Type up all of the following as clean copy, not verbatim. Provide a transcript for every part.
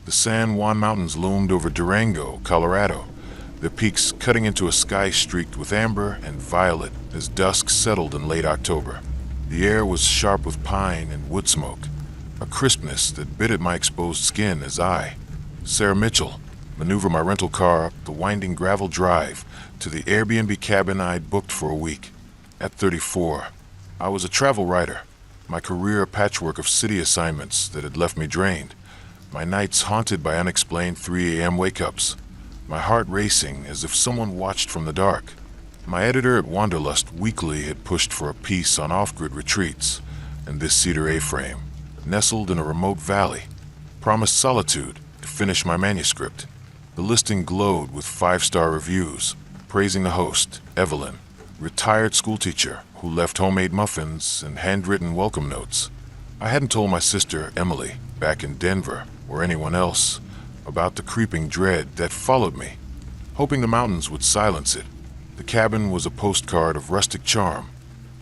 The San Juan Mountains loomed over Durango, Colorado, their peaks cutting into a sky streaked with amber and violet as dusk settled in late October. The air was sharp with pine and wood smoke, a crispness that bit at my exposed skin as I, Sarah Mitchell, maneuvered my rental car up the winding gravel drive to the Airbnb cabin I'd booked for a week. At 34, I was a travel writer, my career a patchwork of city assignments that had left me drained, my nights haunted by unexplained 3 a.m. wake-ups, my heart racing as if someone watched from the dark. My editor at Wanderlust Weekly had pushed for a piece on off-grid retreats, and this cedar A-frame, nestled in a remote valley, promised solitude to finish my manuscript. The listing glowed with 5-star reviews, praising the host, Evelyn, retired schoolteacher who left homemade muffins and handwritten welcome notes. I hadn't told my sister, Emily, back in Denver, or anyone else, about the creeping dread that followed me, hoping the mountains would silence it. The cabin was a postcard of rustic charm,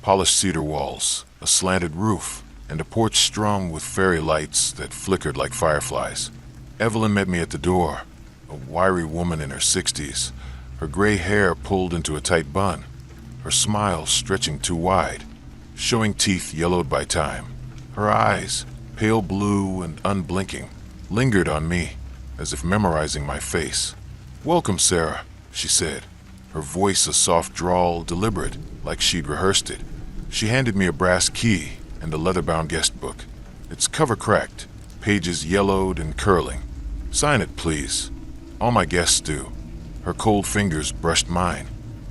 polished cedar walls, a slanted roof, and a porch strung with fairy lights that flickered like fireflies. Evelyn met me at the door, a wiry woman in her 60s, her gray hair pulled into a tight bun, her smile stretching too wide, showing teeth yellowed by time. Her eyes, pale blue and unblinking, lingered on me, as if memorizing my face. "Welcome, Sarah," she said, her voice a soft drawl, deliberate, like she'd rehearsed it. She handed me a brass key and a leather-bound guest book, its cover cracked, pages yellowed and curling. "Sign it, please." All my guests do. Her cold fingers brushed mine,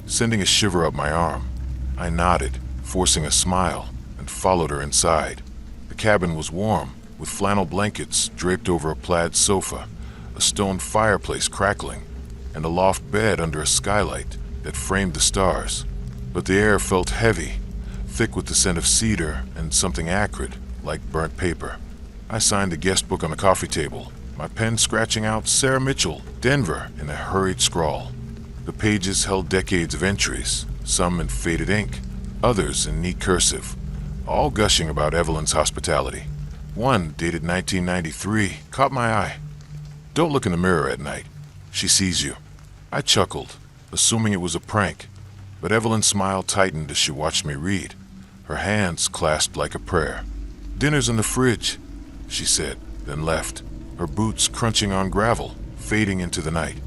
sending a shiver up my arm. I nodded, forcing a smile, and followed her inside. The cabin was warm, with flannel blankets draped over a plaid sofa, a stone fireplace crackling, and a loft bed under a skylight that framed the stars. But the air felt heavy, thick with the scent of cedar and something acrid, like burnt paper. I signed the guest book on the coffee table, my pen scratching out Sarah Mitchell, Denver, in a hurried scrawl. The pages held decades of entries, some in faded ink, others in neat cursive, all gushing about Evelyn's hospitality. One, dated 1993, caught my eye. "Don't look in the mirror at night. She sees you." I chuckled, assuming it was a prank, but Evelyn's smile tightened as she watched me read, her hands clasped like a prayer. "Dinner's in the fridge," she said, then left, her boots crunching on gravel, fading into the night.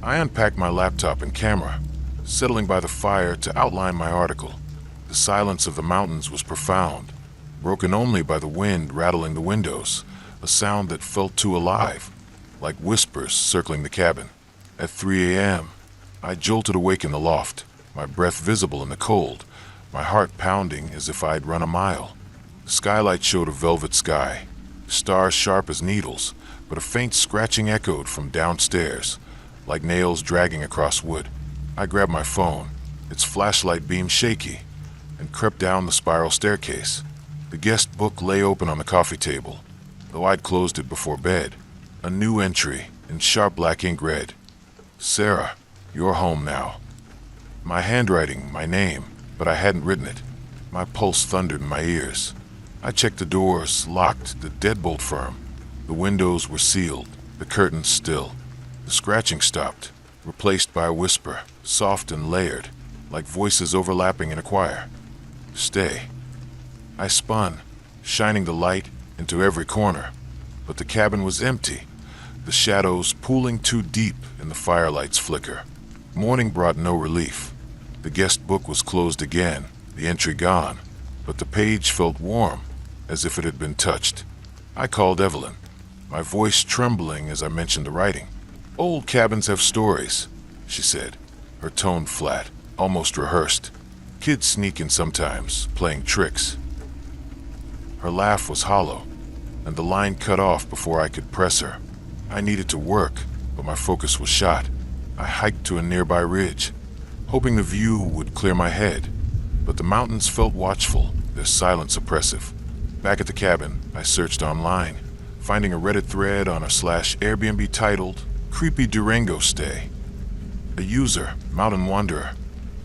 I unpacked my laptop and camera, settling by the fire to outline my article. The silence of the mountains was profound, broken only by the wind rattling the windows, a sound that felt too alive, like whispers circling the cabin. At 3 a.m., I jolted awake in the loft, my breath visible in the cold, my heart pounding as if I'd run a mile. The skylight showed a velvet sky, stars sharp as needles, but a faint scratching echoed from downstairs, like nails dragging across wood. I grabbed my phone, its flashlight beam shaky, and crept down the spiral staircase. The guest book lay open on the coffee table, though I'd closed it before bed. A new entry in sharp black ink read, "Sarah, you're home now." My handwriting, my name, but I hadn't written it. My pulse thundered in my ears. I checked the doors, locked, the deadbolt firm. The windows were sealed, the curtains still. The scratching stopped, replaced by a whisper, soft and layered, like voices overlapping in a choir. "Stay." I spun, shining the light into every corner, but the cabin was empty, the shadows pooling too deep in the firelight's flicker. Morning brought no relief. The guest book was closed again, the entry gone, but the page felt warm, as if it had been touched. I called Evelyn, my voice trembling as I mentioned the writing. "Old cabins have stories," she said, her tone flat, almost rehearsed. "Kids sneak in sometimes, playing tricks." Her laugh was hollow, and the line cut off before I could press her. I needed to work, but my focus was shot. I hiked to a nearby ridge, hoping the view would clear my head, but the mountains felt watchful, their silence oppressive. Back at the cabin, I searched online, finding a Reddit thread on /Airbnb titled, "Creepy Durango Stay." A user, Mountain Wanderer,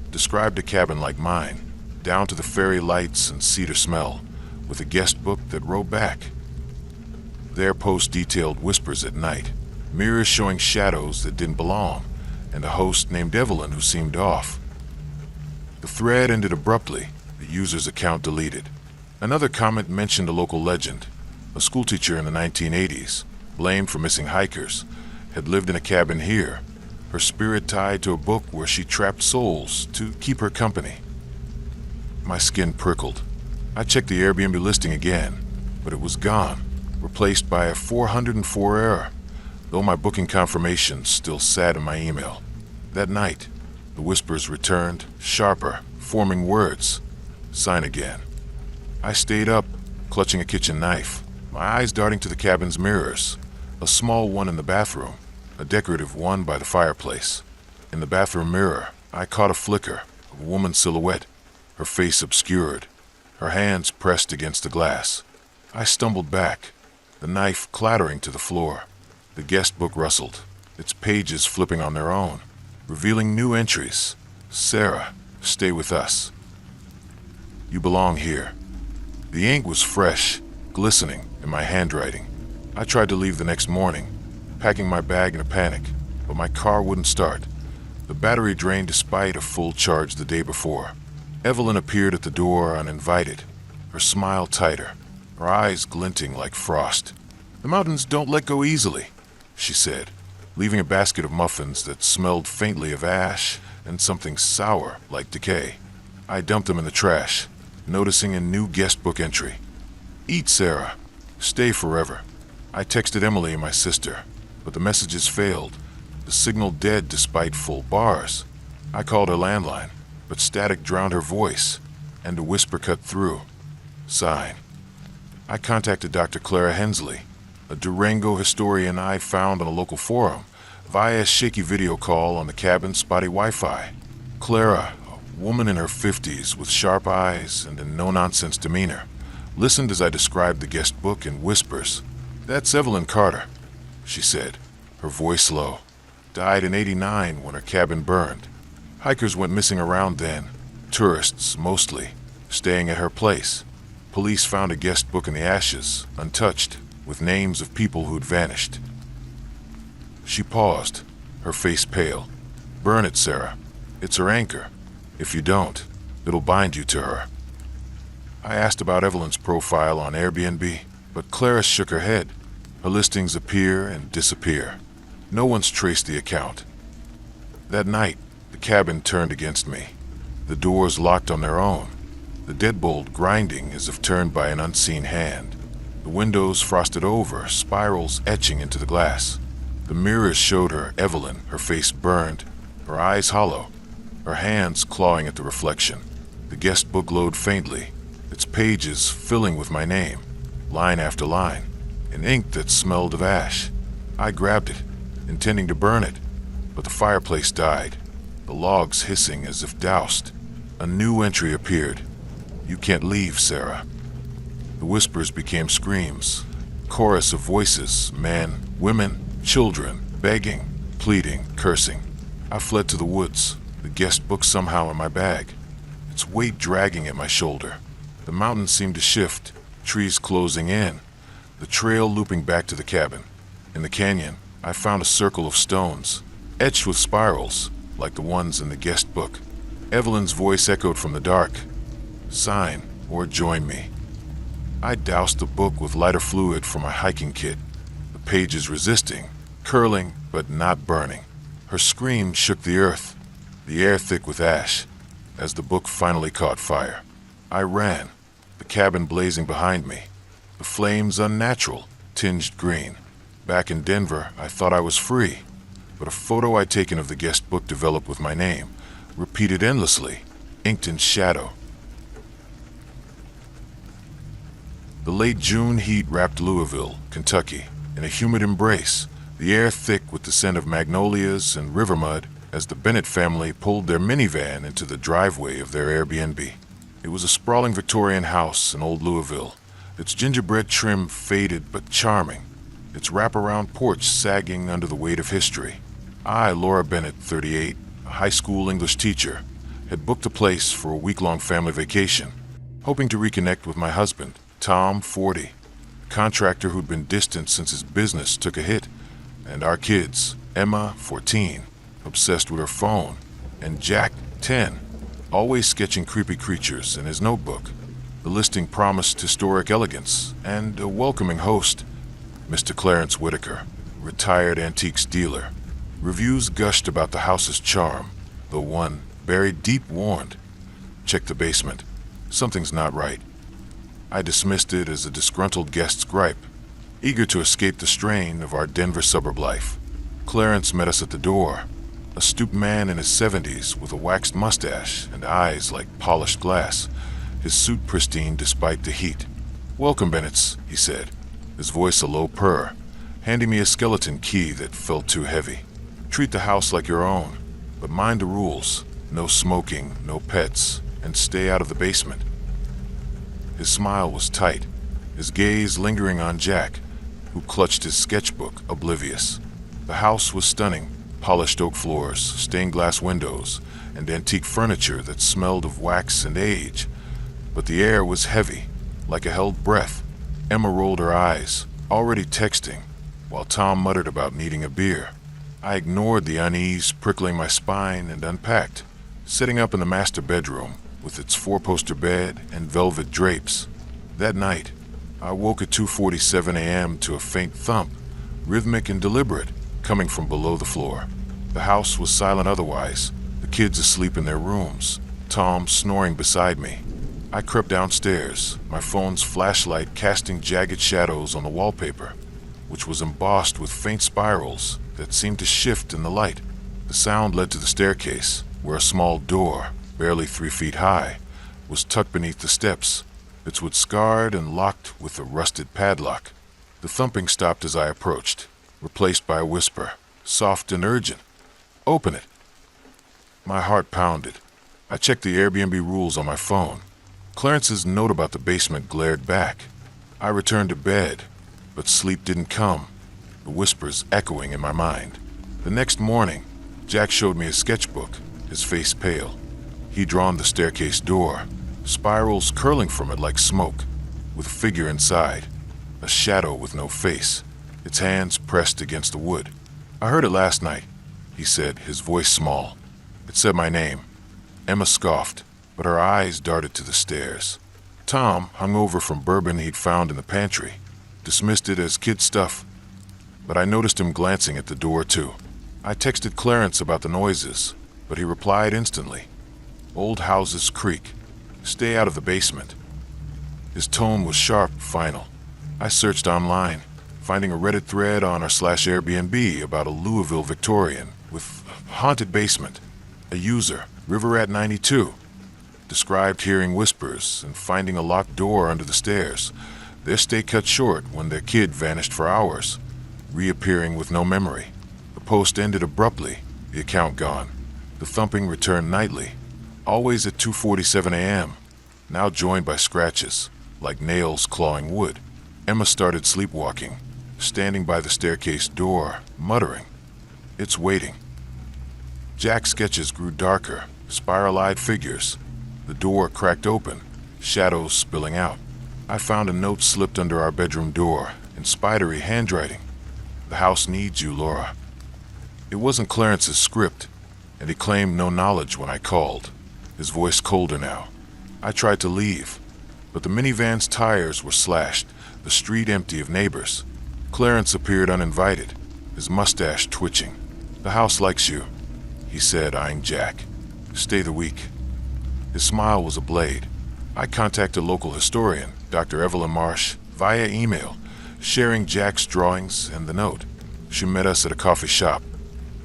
described a cabin like mine, down to the fairy lights and cedar smell, with a guest book that wrote back, Their post detailed whispers at night, mirrors showing shadows that didn't belong, and a host named Evelyn who seemed off. The thread ended abruptly, the user's account deleted. Another comment mentioned a local legend. A schoolteacher in the 1980s, blamed for missing hikers, had lived in a cabin here, her spirit tied to a book where she trapped souls to keep her company. My skin prickled. I checked the Airbnb listing again, but it was gone, replaced by a 404 error, though my booking confirmation still sat in my email. That night, the whispers returned, sharper, forming words. Sign again. I stayed up, clutching a kitchen knife, my eyes darting to the cabin's mirrors, a small one in the bathroom, a decorative one by the fireplace. In the bathroom mirror, I caught a flicker of a woman's silhouette, her face obscured, her hands pressed against the glass. I stumbled back, the knife clattering to the floor. The guest book rustled, its pages flipping on their own, revealing new entries. Sarah, stay with us. You belong here. The ink was fresh, glistening in my handwriting. I tried to leave the next morning, packing my bag in a panic, but my car wouldn't start. The battery drained despite a full charge the day before. Evelyn appeared at the door uninvited, her smile tighter, her eyes glinting like frost. The mountains don't let go easily, she said, leaving a basket of muffins that smelled faintly of ash and something sour like decay. I dumped them in the trash, noticing a new guest book entry. Eat, Sarah. Stay forever. I texted Emily and my sister, but the messages failed, the signal dead despite full bars. I called her landline, but static drowned her voice, and a whisper cut through. Sign. I contacted Dr. Clara Hensley, a Durango historian I found on a local forum, via a shaky video call on the cabin's spotty Wi-Fi. Clara, a woman in her 50s with sharp eyes and a no-nonsense demeanor, listened as I described the guest book in whispers. That's Evelyn Carter, she said, her voice low. Died in '89 when her cabin burned. Hikers went missing around then, tourists mostly, staying at her place. Police found a guest book in the ashes, untouched, with names of people who'd vanished. She paused, her face pale. Burn it, Sarah. It's her anchor. If you don't, it'll bind you to her. I asked about Evelyn's profile on Airbnb, but Clara shook her head. Her listings appear and disappear. No one's traced the account. That night, the cabin turned against me. The doors locked on their own, the deadbolt grinding as if turned by an unseen hand. The windows frosted over, spirals etching into the glass. The mirrors showed her Evelyn, her face burned, her eyes hollow, her hands clawing at the reflection. The guest book glowed faintly, its pages filling with my name, line after line, in ink that smelled of ash. I grabbed it, intending to burn it, but the fireplace died, the logs hissing as if doused. A new entry appeared. You can't leave, Sarah. The whispers became screams, chorus of voices, men, women, children, begging, pleading, cursing. I fled to the woods, the guest book somehow in my bag, its weight dragging at my shoulder. The mountains seemed to shift, trees closing in, the trail looping back to the cabin. In the canyon, I found a circle of stones, etched with spirals, like the ones in the guest book. Evelyn's voice echoed from the dark. Sign or join me. I doused the book with lighter fluid from my hiking kit, the pages resisting, curling but not burning. Her scream shook the earth, the air thick with ash, as the book finally caught fire. I ran, the cabin blazing behind me, the flames unnatural, tinged green. Back in Denver, I thought I was free, but a photo I'd taken of the guest book developed with my name, repeated endlessly, inked in shadow. The late June heat wrapped Louisville, Kentucky, in a humid embrace, the air thick with the scent of magnolias and river mud as the Bennett family pulled their minivan into the driveway of their Airbnb. It was a sprawling Victorian house in old Louisville, its gingerbread trim faded but charming, its wraparound porch sagging under the weight of history. I, Laura Bennett, 38, a high school English teacher, had booked a place for a week-long family vacation, hoping to reconnect with my husband, Tom, 40, a Contractor who'd been distant since his business took a hit. And our kids, Emma, 14, obsessed with her phone, and Jack, 10, always sketching creepy creatures in his notebook. The listing promised historic elegance and a welcoming host, Mr. Clarence Whitaker, retired antiques dealer. Reviews gushed about the house's charm, though one, buried deep, warned, "Check the basement. Something's not right." I dismissed it as a disgruntled guest's gripe, eager to escape the strain of our Denver suburb life. Clarence met us at the door, a stooped man in his 70s with a waxed mustache and eyes like polished glass, his suit pristine despite the heat. "Welcome, Bennett's," he said, his voice a low purr, handing me a skeleton key that felt too heavy. "Treat the house like your own, but mind the rules. No smoking, no pets, and stay out of the basement." His smile was tight, his gaze lingering on Jack, who clutched his sketchbook, oblivious. The house was stunning, polished oak floors, stained glass windows, and antique furniture that smelled of wax and age. But the air was heavy, like a held breath. Emma rolled her eyes, already texting, while Tom muttered about needing a beer. I ignored the unease prickling my spine and unpacked, sitting up in the master bedroom with its four-poster bed and velvet drapes. That night, I woke at 2:47 a.m. to a faint thump, rhythmic and deliberate, coming from below the floor. The house was silent otherwise, the kids asleep in their rooms, Tom snoring beside me. I crept downstairs, my phone's flashlight casting jagged shadows on the wallpaper, which was embossed with faint spirals that seemed to shift in the light. The sound led to the staircase, where a small door, barely 3 feet high, was tucked beneath the steps, its wood scarred and locked with a rusted padlock. The thumping stopped as I approached, replaced by a whisper, soft and urgent. "Open it." My heart pounded. I checked the Airbnb rules on my phone. Clarence's note about the basement glared back. I returned to bed, but sleep didn't come, the whispers echoing in my mind. The next morning, Jack showed me his sketchbook, his face pale. He'd drawn the staircase door, spirals curling from it like smoke, with a figure inside, a shadow with no face, its hands pressed against the wood. "I heard it last night," he said, his voice small. It said my name. Emma scoffed, but her eyes darted to the stairs. Tom, hungover from bourbon he'd found in the pantry, dismissed it as kid stuff, but I noticed him glancing at the door too. I texted Clarence about the noises, but he replied instantly. "Old houses creak. Stay out of the basement." His tone was sharp, final. I searched online, finding a Reddit thread on r/Airbnb about a Louisville Victorian with haunted basement. A user, Riverat92, described hearing whispers and finding a locked door under the stairs. Their stay cut short when their kid vanished for hours, reappearing with no memory. The post ended abruptly, the account gone. The thumping returned nightly, always at 2:47 a.m., now joined by scratches, like nails clawing wood. Emma started sleepwalking, standing by the staircase door, muttering, "It's waiting." Jack's sketches grew darker, spiral-eyed figures. The door cracked open, shadows spilling out. I found a note slipped under our bedroom door, in spidery handwriting. "The house needs you, Laura." It wasn't Clarence's script, and he claimed no knowledge when I called, his voice colder now. I tried to leave, but the minivan's tires were slashed, the street empty of neighbors. Clarence appeared uninvited, his mustache twitching. "The house likes you," he said, eyeing Jack. "Stay the week." His smile was a blade. I contacted local historian, Dr. Evelyn Marsh, via email, sharing Jack's drawings and the note. She met us at a coffee shop,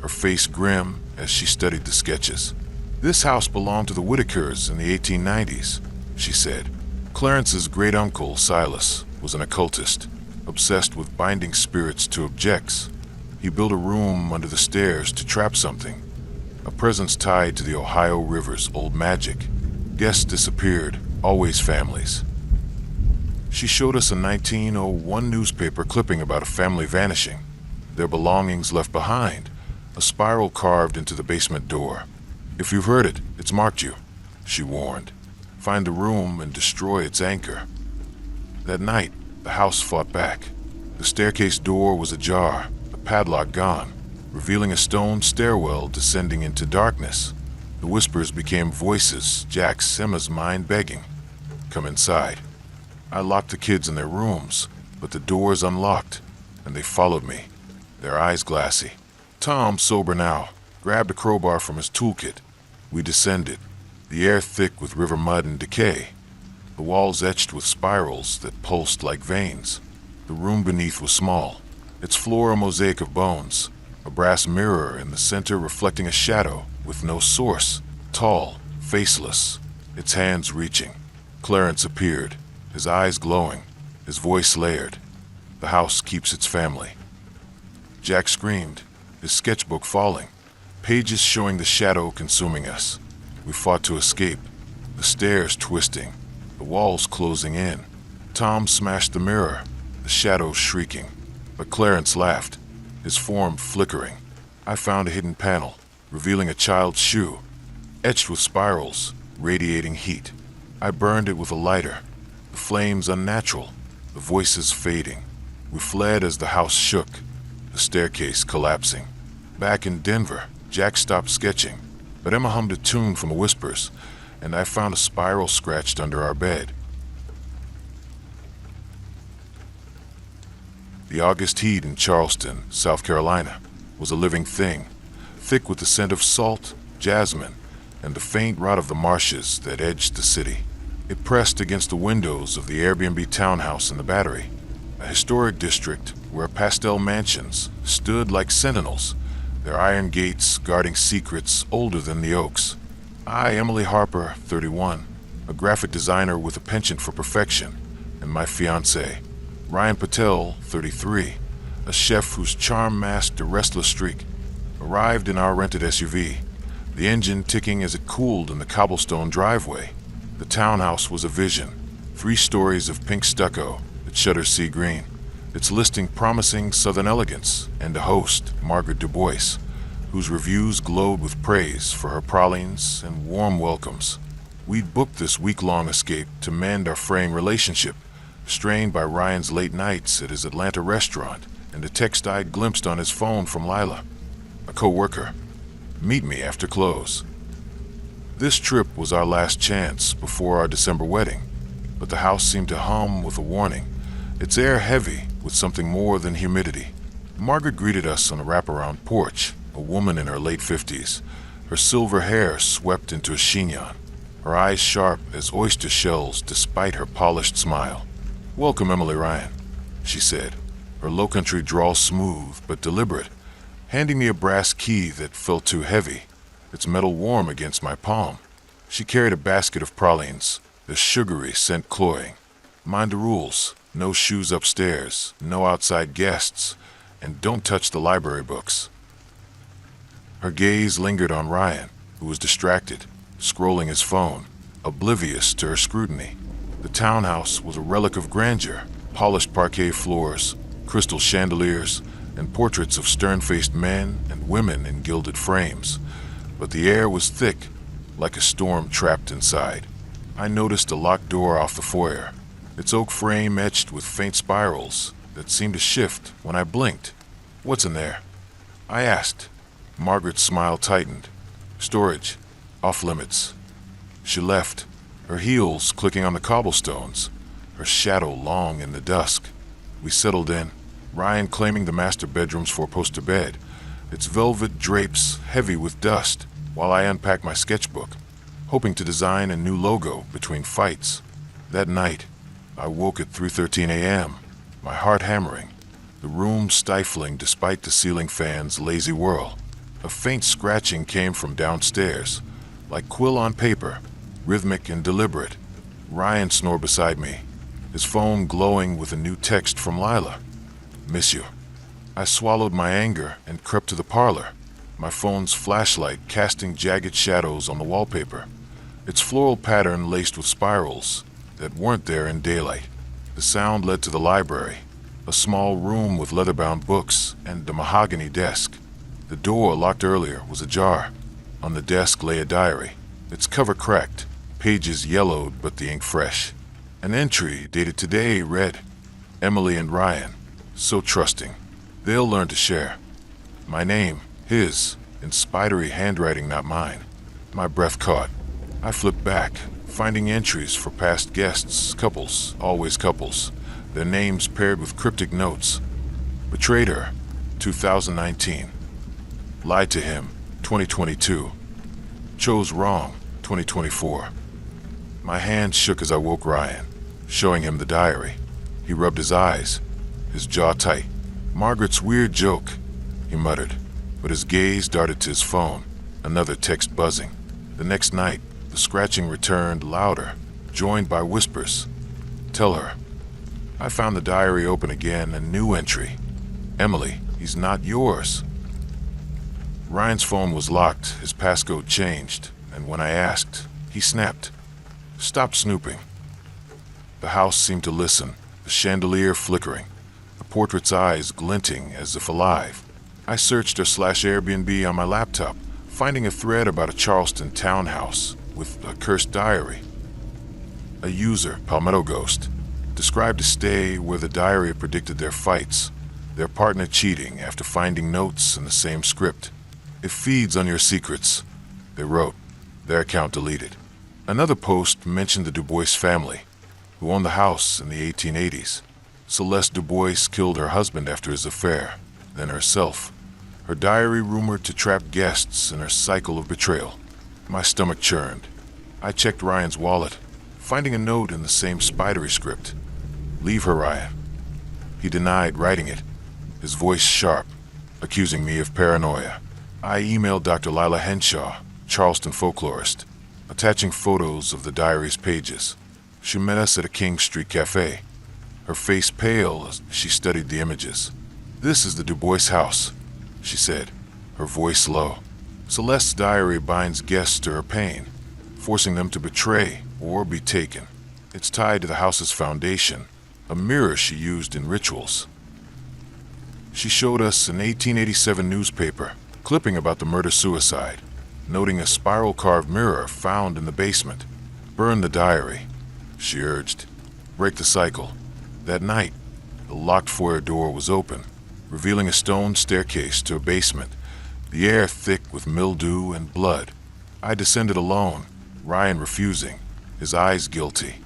her face grim as she studied the sketches. "This house belonged to the Whitakers in the 1890s, she said. Clarence's great-uncle, Silas, was an occultist, obsessed with binding spirits to objects. He built a room under the stairs to trap something, a presence tied to the Ohio River's old magic. Guests disappeared, always families." She showed us a 1901 newspaper clipping about a family vanishing, their belongings left behind, a spiral carved into the basement door. "If you've heard it, it's marked you," she warned. "Find the room and destroy its anchor." That night, The house fought back. The staircase door was ajar, the padlock gone, revealing a stone stairwell descending into darkness. The whispers became voices, Jack's, Emma's mind begging, "Come inside." I locked the kids in their rooms, but the doors unlocked, and they followed me, their eyes glassy. Tom, sober now, grabbed a crowbar from his toolkit. We descended, the air thick with river mud and decay, the walls etched with spirals that pulsed like veins. The room beneath was small, its floor a mosaic of bones, a brass mirror in the center reflecting a shadow with no source, tall, faceless, its hands reaching. Clarence appeared, his eyes glowing, his voice layered. "The house keeps its family." Jack screamed, his sketchbook falling, pages showing the shadow consuming us. We fought to escape, the stairs twisting, the walls closing in. Tom smashed the mirror, the shadow shrieking, but Clarence laughed, his form flickering. I found a hidden panel, revealing a child's shoe, etched with spirals, radiating heat. I burned it with a lighter, the flames unnatural, the voices fading. We fled as the house shook, the staircase collapsing. Back in Denver, Jack stopped sketching, but Emma hummed a tune from the whispers, and I found a spiral scratched under our bed. The August heat in Charleston, South Carolina, was a living thing, thick with the scent of salt, jasmine, and the faint rot of the marshes that edged the city. It pressed against the windows of the Airbnb townhouse in the Battery, a historic district where pastel mansions stood like sentinels, their iron gates guarding secrets older than the oaks. I, Emily Harper, 31, a graphic designer with a penchant for perfection, and my fiancé, Ryan Patel, 33, a chef whose charm masked a restless streak, arrived in our rented SUV, the engine ticking as it cooled in the cobblestone driveway. The townhouse was a vision, 3 stories of pink stucco that shutters sea green, its listing promising southern elegance, and a host, Margaret Du Bois, whose reviews glowed with praise for her pralines and warm welcomes. We'd booked this week-long escape to mend our fraying relationship, strained by Ryan's late nights at his Atlanta restaurant and a text I'd glimpsed on his phone from Lila, a co-worker. "Meet me after close." This trip was our last chance before our December wedding, but the house seemed to hum with a warning, its air heavy with something more than humidity. Margaret greeted us on a wraparound porch, a woman in her late 50s, her silver hair swept into a chignon, her eyes sharp as oyster shells despite her polished smile. "Welcome, Emily Ryan," she said, her low-country drawl smooth but deliberate, handing me a brass key that felt too heavy, its metal warm against my palm. She carried a basket of pralines, the sugary scent cloying. "Mind the rules. No shoes upstairs, no outside guests, and don't touch the library books." Her gaze lingered on Ryan, who was distracted, scrolling his phone, oblivious to her scrutiny. The townhouse was a relic of grandeur, polished parquet floors, crystal chandeliers, and portraits of stern-faced men and women in gilded frames. But the air was thick, like a storm trapped inside. I noticed a locked door off the foyer, its oak frame etched with faint spirals that seemed to shift when I blinked. "What's in there?" I asked. Margaret's smile tightened. "Storage. Off limits." She left, her heels clicking on the cobblestones, her shadow long in the dusk. We settled in, Ryan claiming the master bedroom's four-poster bed, its velvet drapes heavy with dust, while I unpacked my sketchbook, hoping to design a new logo between fights. That night, I woke at 3:13 a.m., my heart hammering, the room stifling despite the ceiling fan's lazy whirl. A faint scratching came from downstairs, like quill on paper, rhythmic and deliberate. Ryan snored beside me, his phone glowing with a new text from Lila. "Miss you." I swallowed my anger and crept to the parlor, my phone's flashlight casting jagged shadows on the wallpaper, its floral pattern laced with spirals that weren't there in daylight. The sound led to the library, a small room with leather-bound books and a mahogany desk. The door, locked earlier, was ajar. On the desk lay a diary, its cover cracked, pages yellowed but the ink fresh. An entry dated today read, Emily and Ryan, so trusting. They'll learn to share. My name, his, in spidery handwriting, not mine. My breath caught. I flipped back, finding entries for past guests, couples, always couples, their names paired with cryptic notes. Betrayed her, 2019. Lied to him, 2022. Chose wrong, 2024. My hand shook as I woke Ryan, showing him the diary. He rubbed his eyes, his jaw tight. Margaret's weird joke, he muttered, but his gaze darted to his phone, another text buzzing. The next night, the scratching returned louder, joined by whispers. Tell her. I found the diary open again, a new entry. Emily, he's not yours. Ryan's phone was locked, his passcode changed, and when I asked, he snapped. Stop snooping. The house seemed to listen, the chandelier flickering, the portrait's eyes glinting as if alive. I searched her/Airbnb on my laptop, finding a thread about a Charleston townhouse with a cursed diary. A user, Palmetto Ghost, described a stay where the diary predicted their fights, their partner cheating after finding notes in the same script. It feeds on your secrets, they wrote, their account deleted. Another post mentioned the Dubois family, who owned the house in the 1880s. Celeste Dubois killed her husband after his affair, then herself. Her diary rumored to trap guests in her cycle of betrayal. My stomach churned. I checked Ryan's wallet, finding a note in the same spidery script. Leave her, Ryan. He denied writing it, his voice sharp, accusing me of paranoia. I emailed Dr. Lila Henshaw, Charleston folklorist, attaching photos of the diary's pages. She met us at a King Street cafe, her face pale as she studied the images. This is the Dubois house, she said, her voice low. Celeste's diary binds guests to her pain, forcing them to betray or be taken. It's tied to the house's foundation, a mirror she used in rituals. She showed us an 1887 newspaper, clipping about the murder-suicide, noting a spiral-carved mirror found in the basement. Burn the diary, she urged. Break the cycle. That night, the locked foyer door was open, revealing a stone staircase to a basement, the air thick with mildew and blood. I descended alone, Ryan refusing, his eyes guilty.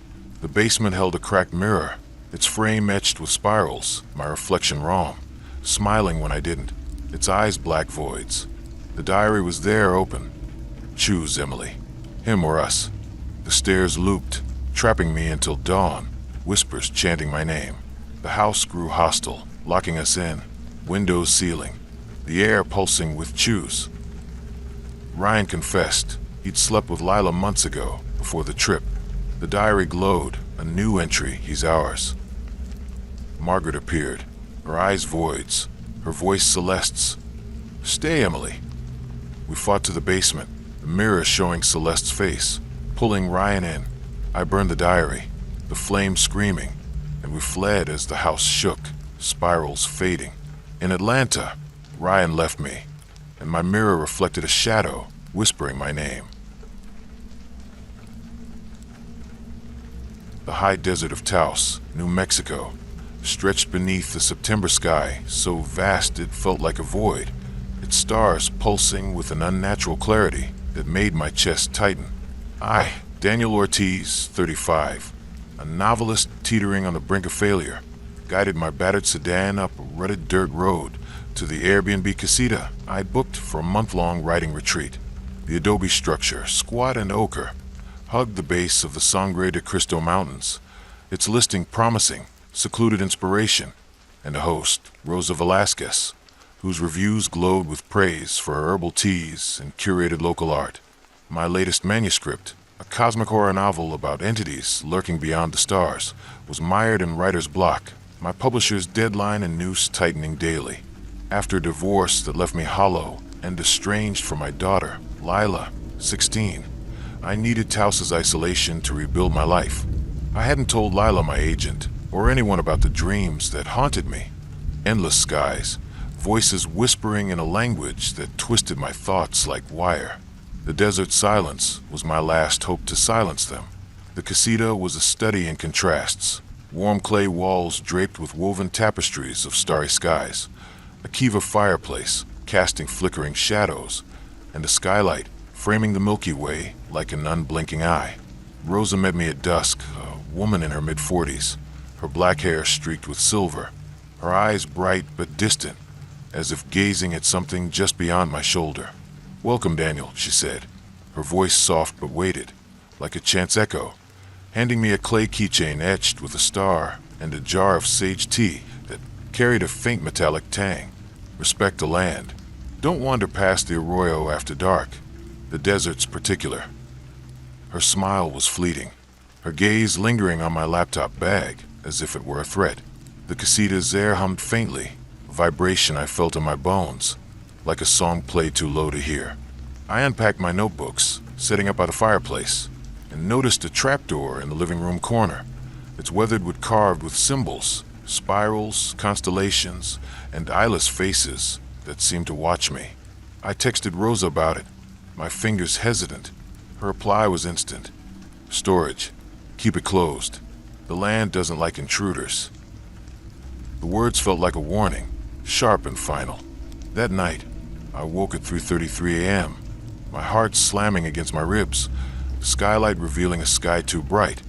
The basement held a cracked mirror, its frame etched with spirals, my reflection wrong, smiling when I didn't, its eyes black voids. The diary was there, open. Choose, Emily. Him or us. The stairs looped, trapping me until dawn, whispers chanting my name. The house grew hostile, locking us in, windows sealing, the air pulsing with choose. Ryan confessed he'd slept with Lila months ago, before the trip. The diary glowed, a new entry, he's ours. Margaret appeared, her eyes voids, her voice Celeste's. Stay, Emily. We fought to the basement, the mirror showing Celeste's face, pulling Ryan in. I burned the diary, the flame screaming, and we fled as the house shook, spirals fading. In Atlanta, Ryan left me, and my mirror reflected a shadow, whispering my name. The high desert of Taos, New Mexico, stretched beneath the September sky, so vast it felt like a void, its stars pulsing with an unnatural clarity that made my chest tighten. I, Daniel Ortiz, 35, a novelist teetering on the brink of failure, guided my battered sedan up a rutted dirt road to the Airbnb casita I'd booked for a month-long writing retreat. The adobe structure, squat and ochre, hugged the base of the Sangre de Cristo Mountains, its listing promising secluded inspiration, and a host, Rosa Velasquez, whose reviews glowed with praise for her herbal teas and curated local art. My latest manuscript, a cosmic horror novel about entities lurking beyond the stars, was mired in writer's block, my publisher's deadline and noose tightening daily. After a divorce that left me hollow and estranged from my daughter, Lila, 16, I needed Taos's isolation to rebuild my life. I hadn't told Lila, my agent, or anyone about the dreams that haunted me. Endless skies, voices whispering in a language that twisted my thoughts like wire. The desert silence was my last hope to silence them. The casita was a study in contrasts, Warm clay walls draped with woven tapestries of starry skies, a kiva fireplace casting flickering shadows, and a skylight framing the Milky Way like an unblinking eye. Rosa met me at dusk, a woman in her mid-40s, her black hair streaked with silver, her eyes bright but distant, as if gazing at something just beyond my shoulder. "Welcome, Daniel," she said, her voice soft but weighted, like a chance echo, handing me a clay keychain etched with a star and a jar of sage tea that carried a faint metallic tang. "Respect the land. Don't wander past the arroyo after dark. The desert's particular." Her smile was fleeting, her gaze lingering on my laptop bag as if it were a threat. The casita's air hummed faintly, a vibration I felt in my bones, like a song played too low to hear. I unpacked my notebooks, setting up by the fireplace, and noticed a trapdoor in the living room corner. It's weathered with carved with symbols, spirals, constellations, and eyeless faces that seemed to watch me. I texted Rosa about it, my fingers hesitant. Her reply was instant. "Storage. Keep it closed. The land doesn't like intruders." The words felt like a warning, sharp and final. That night, I woke at 3:33 a.m., my heart slamming against my ribs, the skylight revealing a sky too bright,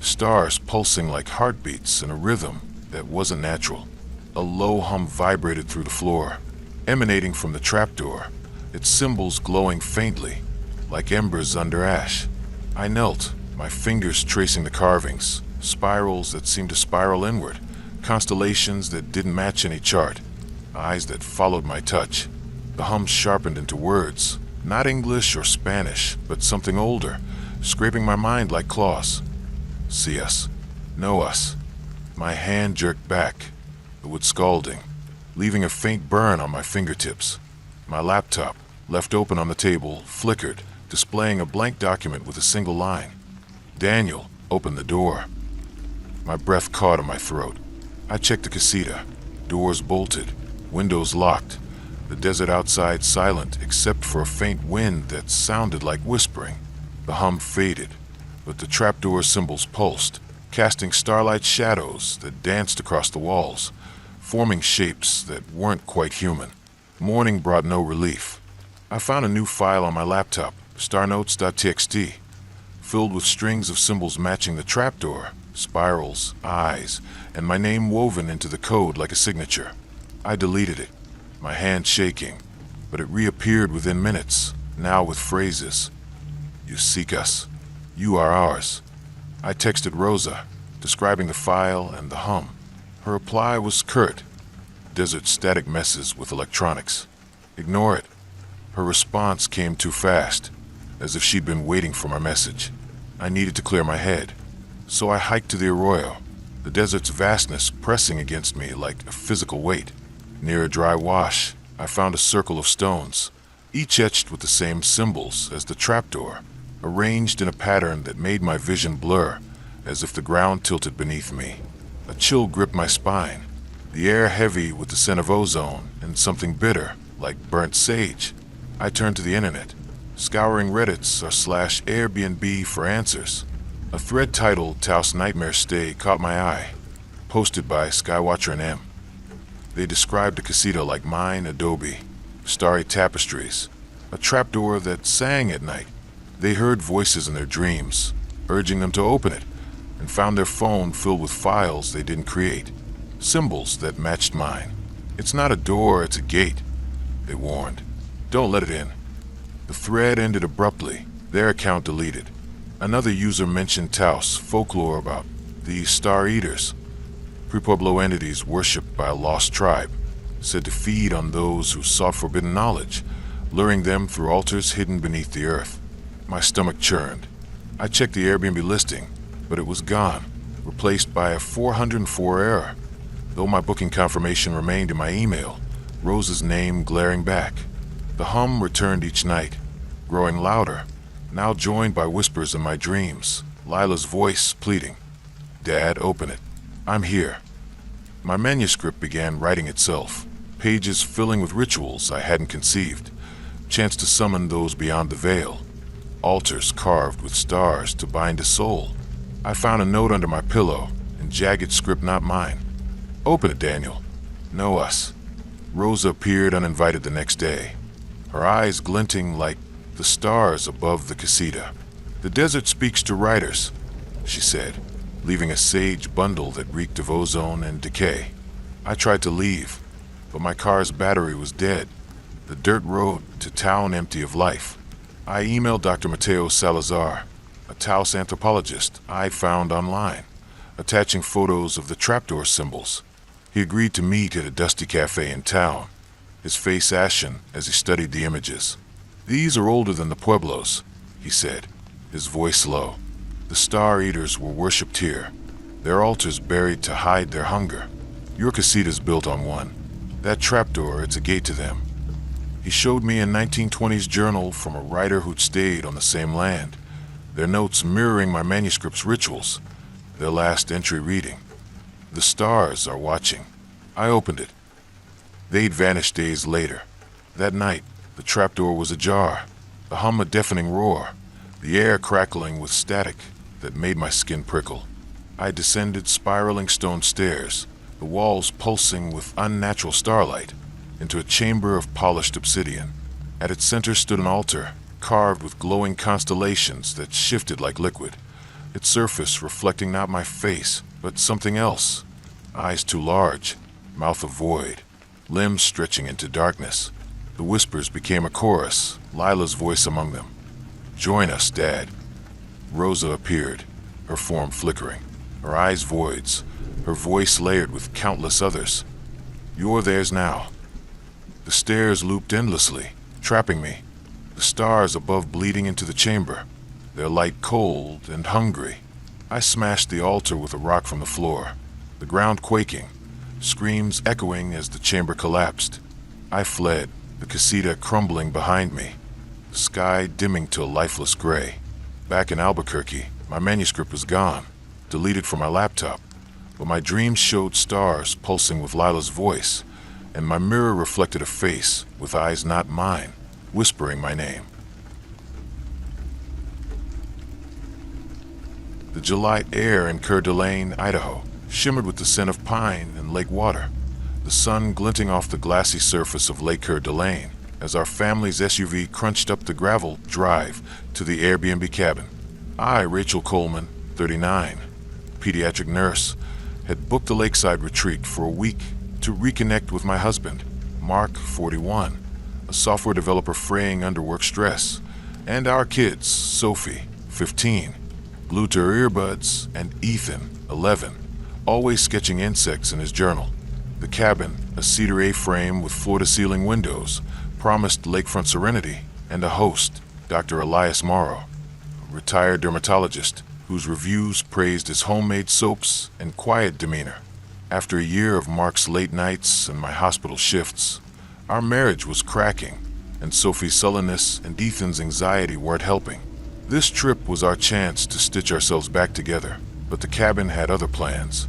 stars pulsing like heartbeats in a rhythm that wasn't natural. A low hum vibrated through the floor, emanating from the trapdoor, its symbols glowing faintly, like embers under ash. I knelt, my fingers tracing the carvings, spirals that seemed to spiral inward, constellations that didn't match any chart, eyes that followed my touch. The hum sharpened into words, not English or Spanish, but something older, scraping my mind like claws. "See us. Know us." My hand jerked back, the wood scalding, leaving a faint burn on my fingertips. My laptop, left open on the table, flickered, displaying a blank document with a single line. "Daniel, open the door." My breath caught in my throat. I checked the casita. Doors bolted, windows locked, the desert outside silent except for a faint wind that sounded like whispering. The hum faded, but the trapdoor symbols pulsed, casting starlight shadows that danced across the walls, forming shapes that weren't quite human. Morning brought no relief. I found a new file on my laptop, starnotes.txt, filled with strings of symbols matching the trapdoor, spirals, eyes, and my name woven into the code like a signature. I deleted it, my hand shaking, but it reappeared within minutes, now with phrases. "You seek us. You are ours." I texted Rosa, describing the file and the hum. Her reply was curt. "Desert static messes with electronics. Ignore it." Her response came too fast, as if she'd been waiting for my message. I needed to clear my head, so I hiked to the arroyo, the desert's vastness pressing against me like a physical weight. Near a dry wash, I found a circle of stones, each etched with the same symbols as the trapdoor, arranged in a pattern that made my vision blur, as if the ground tilted beneath me. A chill gripped my spine, the air heavy with the scent of ozone and something bitter, like burnt sage. I turned to the internet, scouring Reddits or /Airbnb for answers. A thread titled "Taos Nightmare Stay" caught my eye, posted by Skywatcher and M. They described a casita like mine, adobe, starry tapestries, a trapdoor that sang at night. They heard voices in their dreams, urging them to open it, and found their phone filled with files they didn't create, symbols that matched mine. "It's not a door, it's a gate," they warned. "Don't let it in." The thread ended abruptly, their account deleted. Another user mentioned Taos folklore about the Star Eaters, pre-Pueblo entities worshipped by a lost tribe, said to feed on those who sought forbidden knowledge, luring them through altars hidden beneath the earth. My stomach churned. I checked the Airbnb listing, but it was gone, replaced by a 404 error, though my booking confirmation remained in my email, Rose's name glaring back. The hum returned each night, growing louder, now joined by whispers in my dreams, Lila's voice pleading, "Dad, open it. I'm here." My manuscript began writing itself, pages filling with rituals I hadn't conceived, chance to summon those beyond the veil, altars carved with stars to bind a soul. I found a note under my pillow, and jagged script not mine. "Open it, Daniel. Know us." Rosa appeared uninvited the next day, her eyes glinting like the stars above the casita. "The desert speaks to writers," she said, leaving a sage bundle that reeked of ozone and decay. I tried to leave, but my car's battery was dead. The dirt road to town empty of life. I emailed Dr. Mateo Salazar, a Taos anthropologist I found online, attaching photos of the trapdoor symbols. He agreed to meet at a dusty cafe in town, his face ashen as he studied the images. "These are older than the Pueblos," he said, his voice low. "The Star Eaters were worshipped here, their altars buried to hide their hunger. Your casita's built on one. That trapdoor, it's a gate to them." He showed me a 1920s journal from a writer who'd stayed on the same land, their notes mirroring my manuscript's rituals, their last entry reading, "The stars are watching." I opened it. They'd vanished days later. That night, the trapdoor was ajar, the hum a deafening roar, the air crackling with static that made my skin prickle. I descended spiraling stone stairs, the walls pulsing with unnatural starlight, into a chamber of polished obsidian. At its center stood an altar, carved with glowing constellations that shifted like liquid, its surface reflecting not my face, but something else. Eyes too large, mouth a void, limbs stretching into darkness. The whispers became a chorus, Lila's voice among them. "Join us, Dad." Rosa appeared, her form flickering, her eyes voids, her voice layered with countless others. "You're theirs now." The stairs looped endlessly, trapping me, the stars above bleeding into the chamber, their light cold and hungry. I smashed the altar with a rock from the floor, the ground quaking, screams echoing as the chamber collapsed. I fled, the casita crumbling behind me, the sky dimming to a lifeless gray. Back in Albuquerque, my manuscript was gone, deleted from my laptop, but my dreams showed stars pulsing with Lila's voice, and my mirror reflected a face with eyes not mine, whispering my name. The July air in Coeur d'Alene, Idaho, shimmered with the scent of pine and lake water, the sun glinting off the glassy surface of Lake Coeur d'Alene as our family's SUV crunched up the gravel drive to the Airbnb cabin. I, Rachel Coleman, 39, pediatric nurse, had booked a lakeside retreat for a week to reconnect with my husband, Mark, 41, a software developer fraying under work stress, and our kids, Sophie, 15, glued to her earbuds, and Ethan, 11, always sketching insects in his journal. The cabin, a cedar A-frame with floor-to-ceiling windows, promised lakefront serenity, and a host, Dr. Elias Morrow, a retired dermatologist whose reviews praised his homemade soaps and quiet demeanor. After a year of Mark's late nights and my hospital shifts, our marriage was cracking, and Sophie's sullenness and Ethan's anxiety weren't helping. This trip was our chance to stitch ourselves back together, but the cabin had other plans.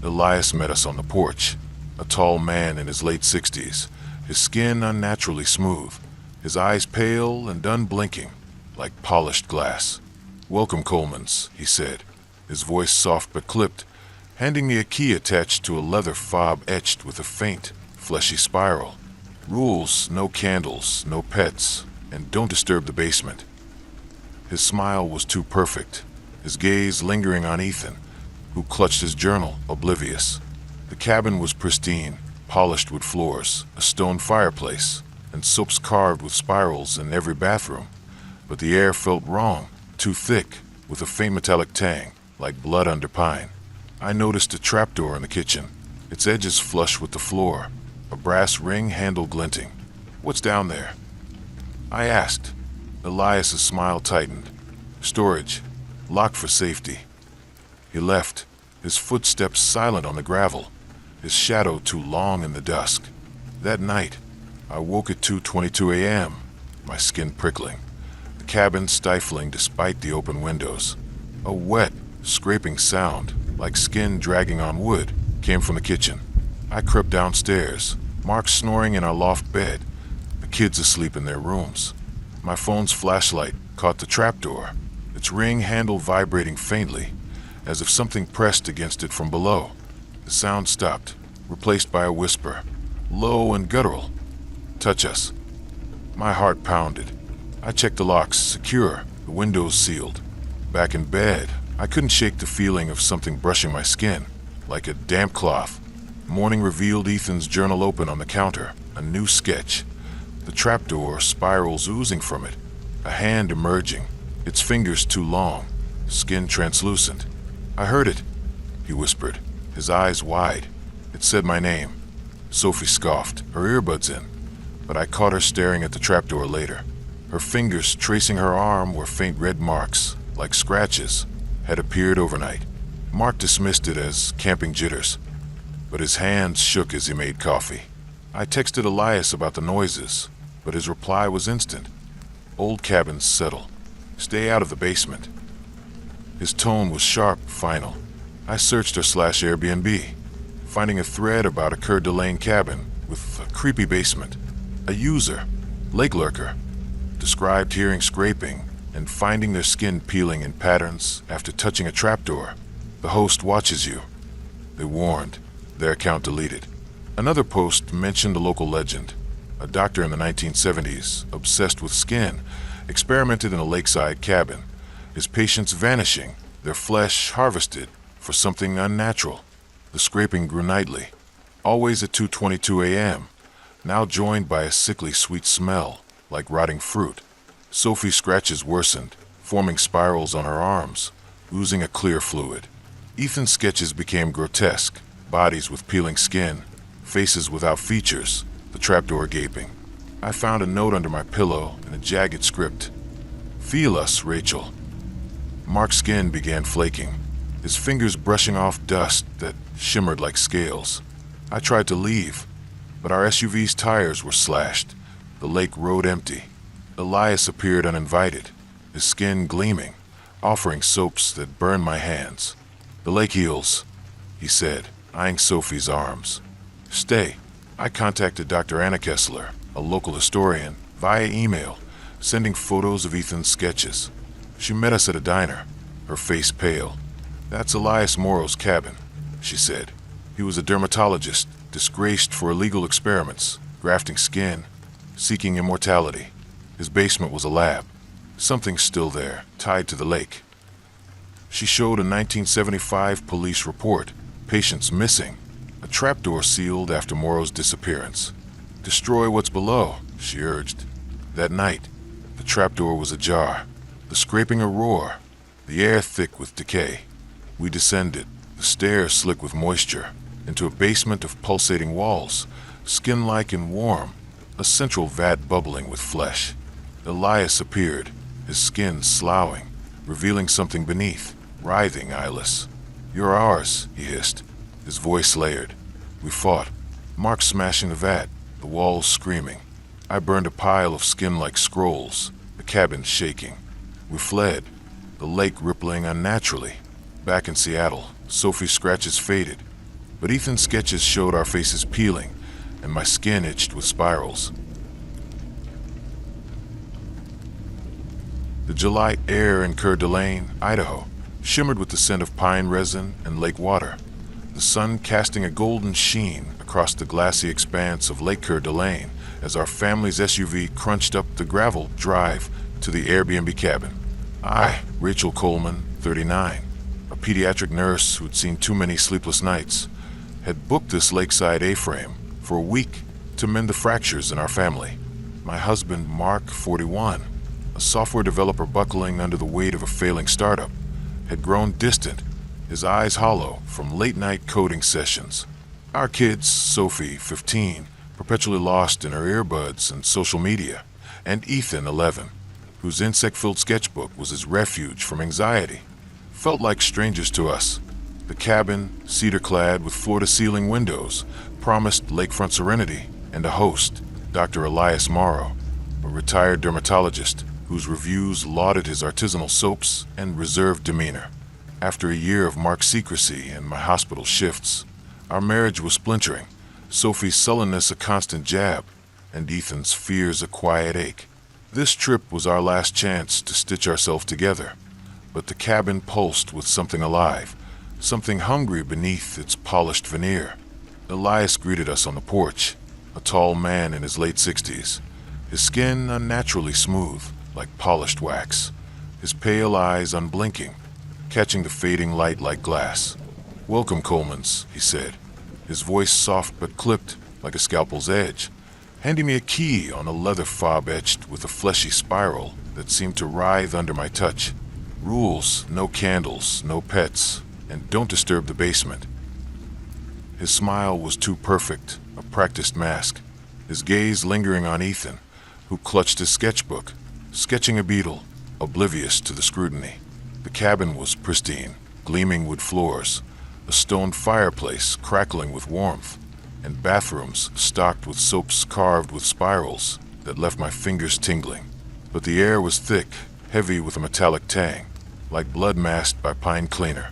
Elias met us on the porch, a tall man in his late 60s, his skin unnaturally smooth, his eyes pale and unblinking, like polished glass. "Welcome, Colemans," he said, his voice soft but clipped, handing me a key attached to a leather fob etched with a faint, fleshy spiral. "Rules: no candles, no pets, and don't disturb the basement." His smile was too perfect, his gaze lingering on Ethan, who clutched his journal, oblivious. The cabin was pristine, polished wood floors, a stone fireplace, and soaps carved with spirals in every bathroom. But the air felt wrong, too thick, with a faint metallic tang, like blood under pine. I noticed a trapdoor in the kitchen, its edges flush with the floor, a brass ring handle glinting. "What's down there?" I asked. Elias's smile tightened. "Storage, locked for safety." He left, his footsteps silent on the gravel, his shadow too long in the dusk. That night, I woke at 2:22 a.m., my skin prickling, the cabin stifling despite the open windows. A wet, scraping sound, like skin dragging on wood, came from the kitchen. I crept downstairs, Mark snoring in our loft bed, the kids asleep in their rooms. My phone's flashlight caught the trapdoor, its ring handle vibrating faintly, as if something pressed against it from below. The sound stopped, replaced by a whisper, low and guttural. "Touch us." My heart pounded. I checked the locks, secure, the windows sealed. Back in bed, I couldn't shake the feeling of something brushing my skin, like a damp cloth. Morning revealed Ethan's journal open on the counter, a new sketch. The trapdoor, spirals oozing from it, a hand emerging, its fingers too long, skin translucent. "I heard it," he whispered, his eyes wide. It said my name. Sophie scoffed, her earbuds in, but I caught her staring at the trapdoor later. Her fingers tracing her arm were faint red marks, like scratches, had appeared overnight. Mark dismissed it as camping jitters, but his hands shook as he made coffee. I texted Elias about the noises, but his reply was instant. "Old cabins settle. Stay out of the basement." His tone was sharp, final. I searched our /Airbnb, finding a thread about a Coeur d'Alene cabin with a creepy basement. A user, lake lurker, described hearing scraping and finding their skin peeling in patterns after touching a trapdoor. "The host watches you," they warned, their account deleted. Another post mentioned a local legend. A doctor in the 1970s, obsessed with skin, experimented in a lakeside cabin, his patients vanishing, their flesh harvested for something unnatural. The scraping grew nightly, always at 2:22 a.m., now joined by a sickly sweet smell, like rotting fruit. Sophie's scratches worsened, forming spirals on her arms, oozing a clear fluid. Ethan's sketches became grotesque, bodies with peeling skin, faces without features, the trapdoor gaping. I found a note under my pillow in a jagged script. "Feel us, Rachel." Mark's skin began flaking, his fingers brushing off dust that shimmered like scales. I tried to leave, but our SUV's tires were slashed, the lake road empty. Elias appeared uninvited, his skin gleaming, offering soaps that burned my hands. "The lake heals," he said, eyeing Sophie's arms. "Stay." I contacted Dr. Anna Kessler, a local historian, via email, sending photos of Ethan's sketches. She met us at a diner, her face pale. "That's Elias Morrow's cabin," she said. "He was a dermatologist, disgraced for illegal experiments, grafting skin, seeking immortality. His basement was a lab. Something's still there, tied to the lake." She showed a 1975 police report, patients missing, a trapdoor sealed after Morrow's disappearance. "Destroy what's below," she urged. That night, the trapdoor was ajar, the scraping a roar, the air thick with decay. We descended, the stairs slick with moisture, into a basement of pulsating walls, skin-like and warm, a central vat bubbling with flesh. Elias appeared, his skin sloughing, revealing something beneath, writhing eyeless. "You're ours," he hissed, his voice layered. We fought, Mark smashing the vat, the walls screaming. I burned a pile of skin-like scrolls, the cabin shaking. We fled, the lake rippling unnaturally. Back in Seattle, Sophie's scratches faded, but Ethan's sketches showed our faces peeling, and my skin itched with spirals. The July air in Coeur d'Alene, Idaho, shimmered with the scent of pine resin and lake water, the sun casting a golden sheen across the glassy expanse of Lake Coeur d'Alene as our family's SUV crunched up the gravel drive to the Airbnb cabin. I, Rachel Coleman, 39, a pediatric nurse who'd seen too many sleepless nights, had booked this lakeside A-frame for a week to mend the fractures in our family. My husband, Mark, 41, a software developer buckling under the weight of a failing startup, had grown distant, his eyes hollow from late-night coding sessions. Our kids, Sophie, 15, perpetually lost in her earbuds and social media, and Ethan, 11, whose insect-filled sketchbook was his refuge from anxiety, felt like strangers to us. The cabin, cedar-clad with floor-to-ceiling windows, promised lakefront serenity and a host, Dr. Elias Morrow, a retired dermatologist whose reviews lauded his artisanal soaps and reserved demeanor. After a year of Mark's secrecy and my hospital shifts, our marriage was splintering, Sophie's sullenness a constant jab, and Ethan's fears a quiet ache. This trip was our last chance to stitch ourselves together, but the cabin pulsed with something alive, something hungry beneath its polished veneer. Elias greeted us on the porch, a tall man in his late 60s, his skin unnaturally smooth, like polished wax, his pale eyes unblinking, catching the fading light like glass. "Welcome, Colemans," he said, his voice soft but clipped like a scalpel's edge, handing me a key on a leather fob etched with a fleshy spiral that seemed to writhe under my touch. "Rules: no candles, no pets, and don't disturb the basement." His smile was too perfect, a practiced mask, his gaze lingering on Ethan, who clutched his sketchbook, sketching a beetle, oblivious to the scrutiny. The cabin was pristine, gleaming wood floors, a stone fireplace crackling with warmth, and bathrooms stocked with soaps carved with spirals that left my fingers tingling. But the air was thick, heavy with a metallic tang, like blood masked by pine cleaner.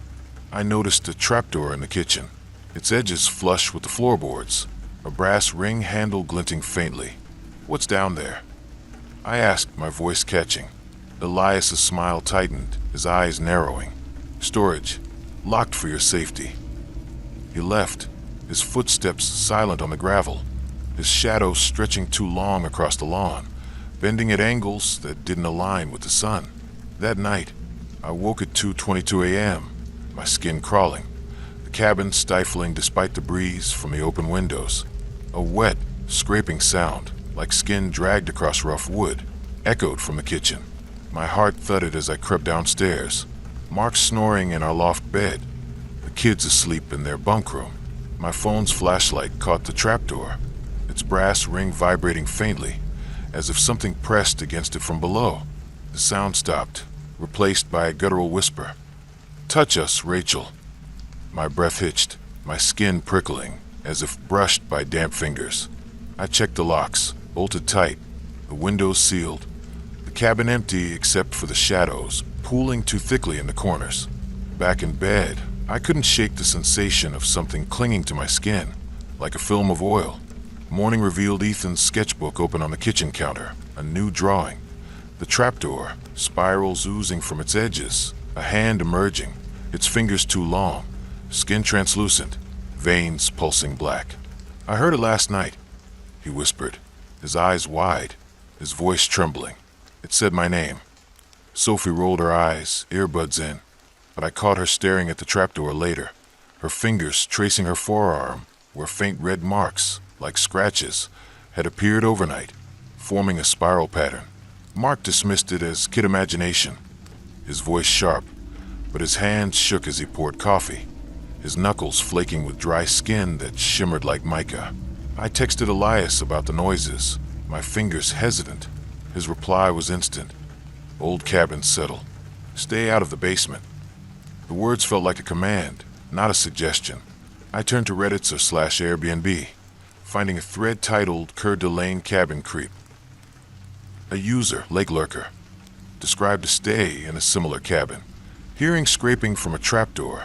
I noticed a trapdoor in the kitchen, its edges flush with the floorboards, a brass ring handle glinting faintly. "What's down there?" I asked, my voice catching. Elias's smile tightened, his eyes narrowing. "Storage, locked for your safety." He left, his footsteps silent on the gravel, his shadow stretching too long across the lawn, bending at angles that didn't align with the sun. That night, I woke at 2:22 a.m., my skin crawling, the cabin stifling despite the breeze from the open windows. A wet, scraping sound, like skin dragged across rough wood, echoed from the kitchen. My heart thudded as I crept downstairs, Mark snoring in our loft bed, the kids asleep in their bunk room. My phone's flashlight caught the trapdoor, its brass ring vibrating faintly, as if something pressed against it from below. The sound stopped, replaced by a guttural whisper. "Touch us, Rachel." My breath hitched, my skin prickling, as if brushed by damp fingers. I checked the locks, bolted tight, the windows sealed, the cabin empty except for the shadows pooling too thickly in the corners. Back in bed, I couldn't shake the sensation of something clinging to my skin, like a film of oil. Morning revealed Ethan's sketchbook open on the kitchen counter, a new drawing. The trapdoor, spirals oozing from its edges, a hand emerging, its fingers too long, skin translucent, veins pulsing black. "I heard it last night," he whispered, his eyes wide, his voice trembling. It said my name. Sophie rolled her eyes, earbuds in, but I caught her staring at the trapdoor later, her fingers tracing her forearm where faint red marks, like scratches, had appeared overnight, forming a spiral pattern. Mark dismissed it as kid imagination, his voice sharp, but his hands shook as he poured coffee, his knuckles flaking with dry skin that shimmered like mica. I texted Elias about the noises, my fingers hesitant. His reply was instant. "Old cabin settle. Stay out of the basement." The words felt like a command, not a suggestion. I turned to Reddit/Airbnb, finding a thread titled Coeur d'Alene Cabin Creep. A user, Lake Lurker, described a stay in a similar cabin, hearing scraping from a trapdoor,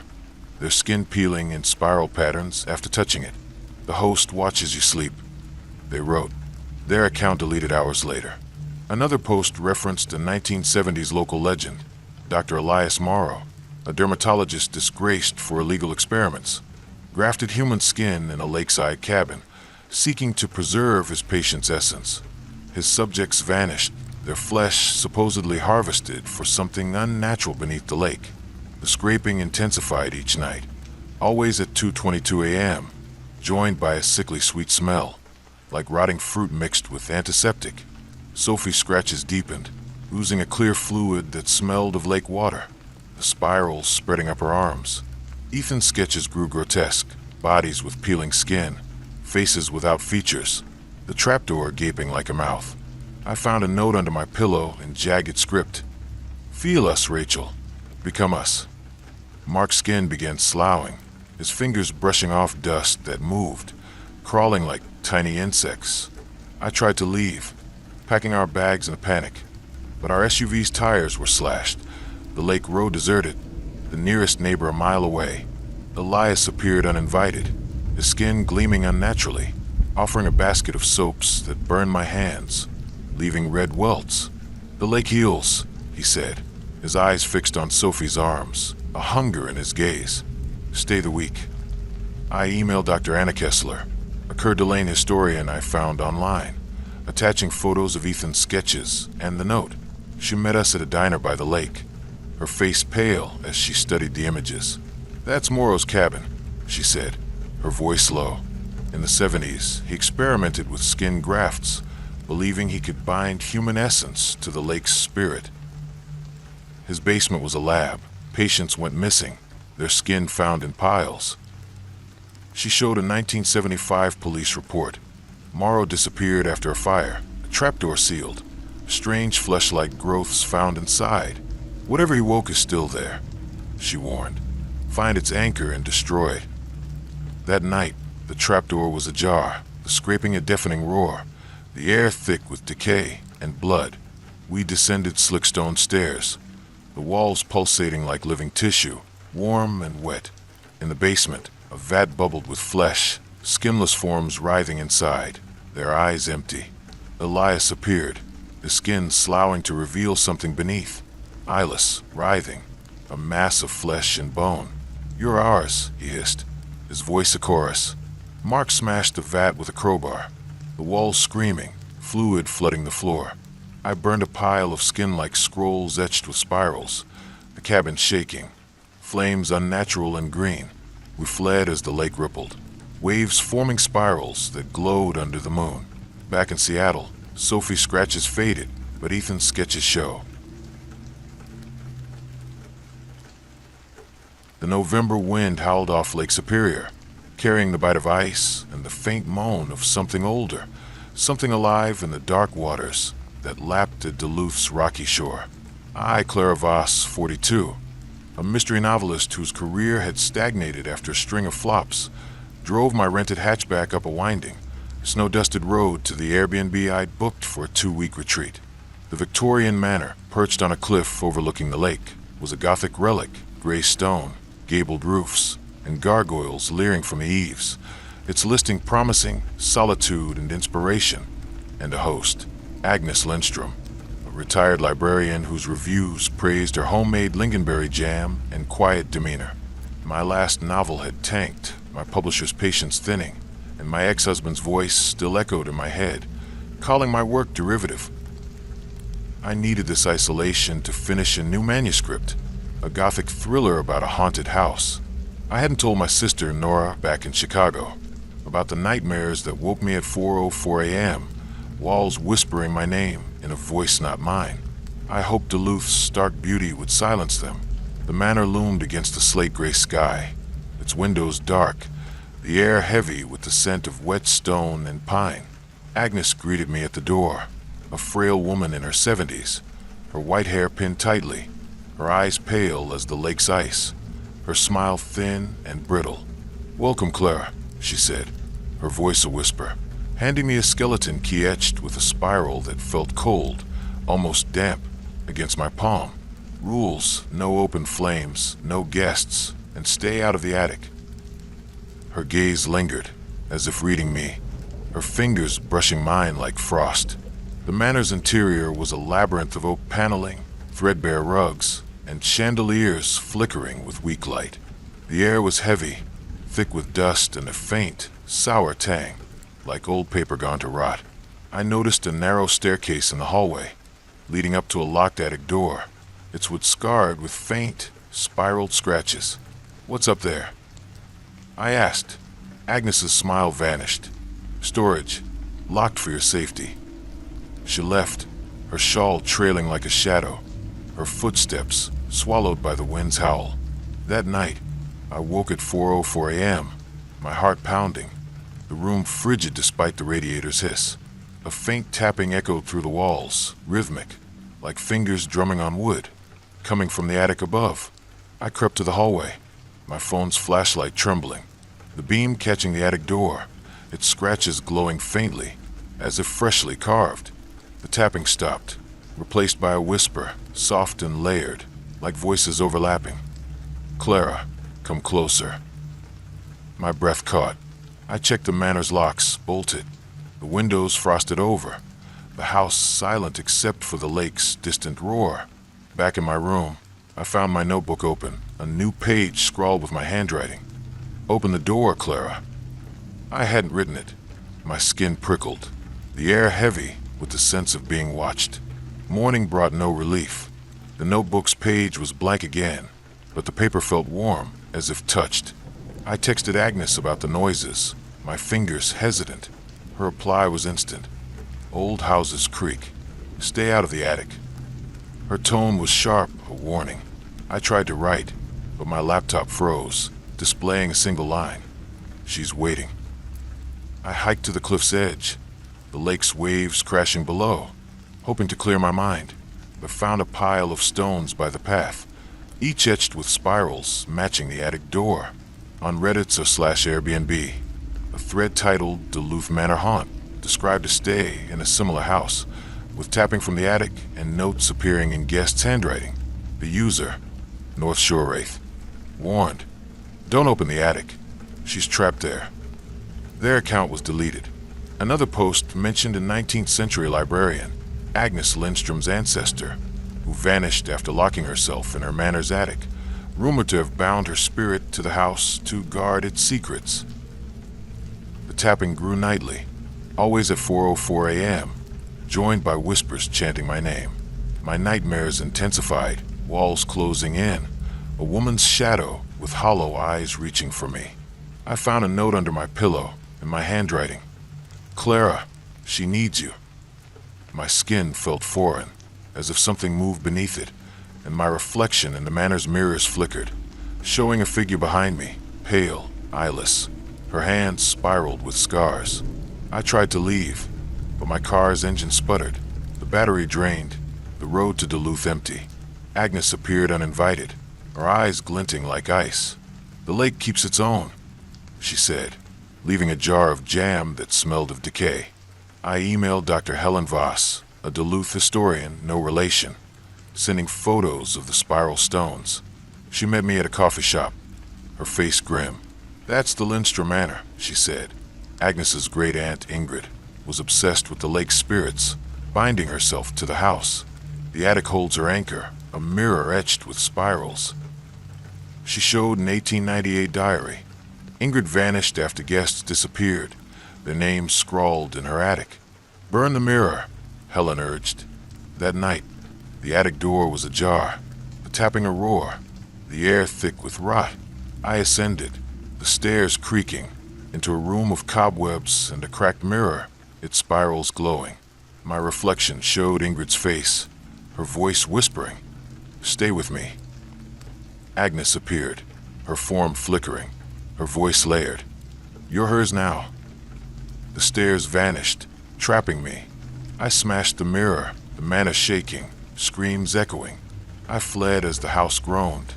their skin peeling in spiral patterns after touching it. "The host watches you sleep," they wrote, their account deleted hours later. Another post referenced a 1970s local legend, Dr. Elias Morrow, a dermatologist disgraced for illegal experiments, grafted human skin in a lakeside cabin, seeking to preserve his patient's essence. His subjects vanished, their flesh supposedly harvested for something unnatural beneath the lake. The scraping intensified each night, always at 2:22 a.m., joined by a sickly sweet smell, like rotting fruit mixed with antiseptic. Sophie's scratches deepened, oozing a clear fluid that smelled of lake water, the spirals spreading up her arms. Ethan's sketches grew grotesque, bodies with peeling skin, faces without features, the trapdoor gaping like a mouth. I found a note under my pillow in jagged script. "Feel us, Rachel. Become us." Mark's skin began sloughing, his fingers brushing off dust that moved, crawling like tiny insects. I tried to leave, packing our bags in a panic, but our SUV's tires were slashed, the lake road deserted, the nearest neighbor a mile away. Elias appeared uninvited, his skin gleaming unnaturally, offering a basket of soaps that burned my hands, leaving red welts. "The lake heals," he said, his eyes fixed on Sophie's arms, a hunger in his gaze. stay the week. I emailed Dr. Anna Kessler, a Coeur d'Alene historian I found online, attaching photos of Ethan's sketches and the note. She met us at a diner by the lake, her face pale as she studied the images. "That's Morrow's cabin," she said, her voice low. In the 70s, he experimented with skin grafts, believing he could bind human essence to the lake's spirit. His basement was a lab. Patients went missing, their skin found in piles. She showed a 1975 police report. Morrow disappeared after a fire, a trapdoor sealed, strange flesh-like growths found inside. "Whatever he woke is still there," she warned. "Find its anchor and destroy it." That night, the trapdoor was ajar, the scraping a deafening roar, the air thick with decay and blood. We descended slick stone stairs, the walls pulsating like living tissue, warm and wet. In the basement, a vat bubbled with flesh, skinless forms writhing inside, their eyes empty. Elias appeared, his skin sloughing to reveal something beneath, eyeless, writhing, a mass of flesh and bone. "You're ours," he hissed, his voice a chorus. Mark smashed the vat with a crowbar, the walls screaming, fluid flooding the floor. I burned a pile of skin like scrolls etched with spirals, the cabin shaking, flames unnatural and green. We fled as the lake rippled, waves forming spirals that glowed under the moon. Back in Seattle, Sophie's scratches faded, but Ethan's sketches show. The November wind howled off Lake Superior, carrying the bite of ice and the faint moan of something older, something alive in the dark waters that lapped at Duluth's rocky shore. I, Clara Voss, 42, a mystery novelist whose career had stagnated after a string of flops, drove my rented hatchback up a winding, snow-dusted road to the Airbnb I'd booked for a 2-week retreat. The Victorian manor, perched on a cliff overlooking the lake, was a Gothic relic, gray stone, gabled roofs, and gargoyles leering from the eaves, its listing promising solitude and inspiration, and a host, Agnes Lindstrom, a retired librarian whose reviews praised her homemade lingonberry jam and quiet demeanor. My last novel had tanked, my publisher's patience thinning, and my ex-husband's voice still echoed in my head, calling my work derivative. I needed this isolation to finish a new manuscript, a Gothic thriller about a haunted house. I hadn't told my sister, Nora, back in Chicago, about the nightmares that woke me at 4:04 a.m., walls whispering my name in a voice not mine. I hoped Duluth's stark beauty would silence them. The manor loomed against the slate-gray sky, its windows dark, the air heavy with the scent of wet stone and pine. Agnes greeted me at the door, a frail woman in her 70s, her white hair pinned tightly, her eyes pale as the lake's ice, her smile thin and brittle. "Welcome, Clara," she said, her voice a whisper, handing me a skeleton key etched with a spiral that felt cold, almost damp, against my palm. "Rules: no open flames, no guests, and stay out of the attic." Her gaze lingered, as if reading me, her fingers brushing mine like frost. The manor's interior was a labyrinth of oak paneling, threadbare rugs, and chandeliers flickering with weak light. The air was heavy, thick with dust and a faint, sour tang, like old paper gone to rot. I noticed a narrow staircase in the hallway, leading up to a locked attic door, its wood scarred with faint, spiraled scratches. "What's up there?" I asked. Agnes's smile vanished. "Storage, locked for your safety." She left, her shawl trailing like a shadow, her footsteps swallowed by the wind's howl. That night, I woke at 4:04 a.m., my heart pounding, the room frigid despite the radiator's hiss. A faint tapping echoed through the walls, rhythmic, like fingers drumming on wood, coming from the attic above. I crept to the hallway, my phone's flashlight trembling, the beam catching the attic door, its scratches glowing faintly, as if freshly carved. The tapping stopped, replaced by a whisper, soft and layered, like voices overlapping. "Clara, come closer." My breath caught. I checked the manor's locks, bolted, the windows frosted over, the house silent except for the lake's distant roar. Back in my room, I found my notebook open, A new page scrawled with my handwriting. "Open the door, Clara." I hadn't written it. My skin prickled, the air heavy with the sense of being watched. Morning brought no relief. The notebook's page was blank again, but the paper felt warm, as if touched. I texted Agnes about the noises, my fingers hesitant. Her reply was instant. "Old houses creak. Stay out of the attic." Her tone was sharp, a warning. I tried to write, but my laptop froze, displaying a single line. "She's waiting." I hiked to the cliff's edge, the lake's waves crashing below, hoping to clear my mind, but found a pile of stones by the path, each etched with spirals matching the attic door. On Reddit/Airbnb, a thread titled "Duluth Manor Haunt" described a stay in a similar house, with tapping from the attic and notes appearing in guests' handwriting. The user, North Shore Wraith, warned, "Don't open the attic. She's trapped there." Their account was deleted. Another post mentioned a 19th century librarian, Agnes Lindstrom's ancestor, who vanished after locking herself in her manor's attic, rumored to have bound her spirit to the house to guard its secrets. The tapping grew nightly, always at 4:04 a.m., joined by whispers chanting my name. My nightmares intensified, walls closing in, a woman's shadow with hollow eyes reaching for me. I found a note under my pillow, in my handwriting. "Clara, she needs you." My skin felt foreign, as if something moved beneath it, and my reflection in the manor's mirrors flickered, showing a figure behind me, pale, eyeless. Her hands spiraled with scars. I tried to leave, but my car's engine sputtered, the battery drained, the road to Duluth empty. Agnes appeared uninvited, her eyes glinting like ice. "The lake keeps its own," she said, leaving a jar of jam that smelled of decay. I emailed Dr. Helen Voss, a Duluth historian, no relation, sending photos of the spiral stones. She met me at a coffee shop, her face grim. "That's the Lindstrom Manor," she said. Agnes's great-aunt, Ingrid, was obsessed with the lake's spirits, binding herself to the house. The attic holds her anchor, a mirror etched with spirals. She showed an 1898 diary. Ingrid vanished after guests disappeared, their names scrawled in her attic. "Burn the mirror," Helen urged. That night, the attic door was ajar, the tapping a roar, the air thick with rot. I ascended, the stairs creaking, into a room of cobwebs and a cracked mirror, its spirals glowing. My reflection showed Ingrid's face, her voice whispering, "Stay with me." Agnes appeared, her form flickering, her voice layered. "You're hers now." The stairs vanished, trapping me. I smashed the mirror, the manor shaking, screams echoing. I fled as the house groaned,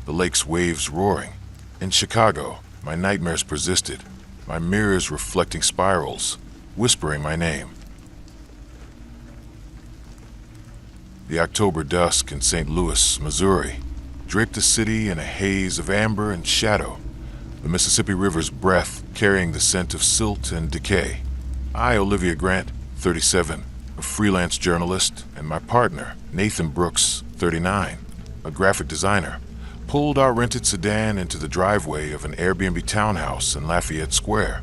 the lake's waves roaring. In Chicago, my nightmares persisted, my mirrors reflecting spirals, whispering my name. The October dusk in St. Louis, Missouri, draped the city in a haze of amber and shadow, the Mississippi River's breath carrying the scent of silt and decay. I, Olivia Grant, 37, a freelance journalist, and my partner, Nathan Brooks, 39, a graphic designer, pulled our rented sedan into the driveway of an Airbnb townhouse in Lafayette Square,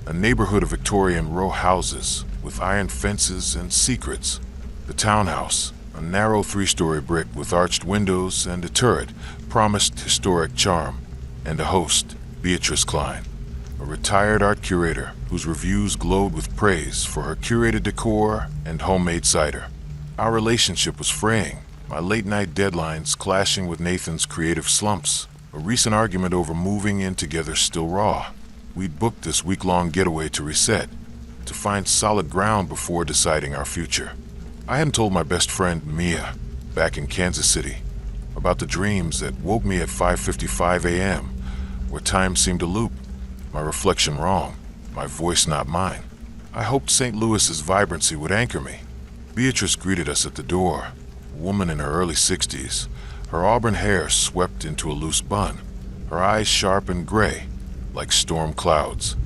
a neighborhood of Victorian row houses with iron fences and secrets. The townhouse, a narrow 3-story brick with arched windows and a turret, promised historic charm, and a host, Beatrice Klein, a retired art curator whose reviews glowed with praise for her curated decor and homemade cider. Our relationship was fraying, my late-night deadlines clashing with Nathan's creative slumps, a recent argument over moving in together still raw. We'd booked this week-long getaway to reset, to find solid ground before deciding our future. I hadn't told my best friend, Mia, back in Kansas City, about the dreams that woke me at 5:55 a.m., where time seemed to loop, my reflection wrong, my voice not mine. I hoped St. Louis's vibrancy would anchor me. Beatrice greeted us at the door, a woman in her early 60s, her auburn hair swept into a loose bun, her eyes sharp and gray, like storm clouds.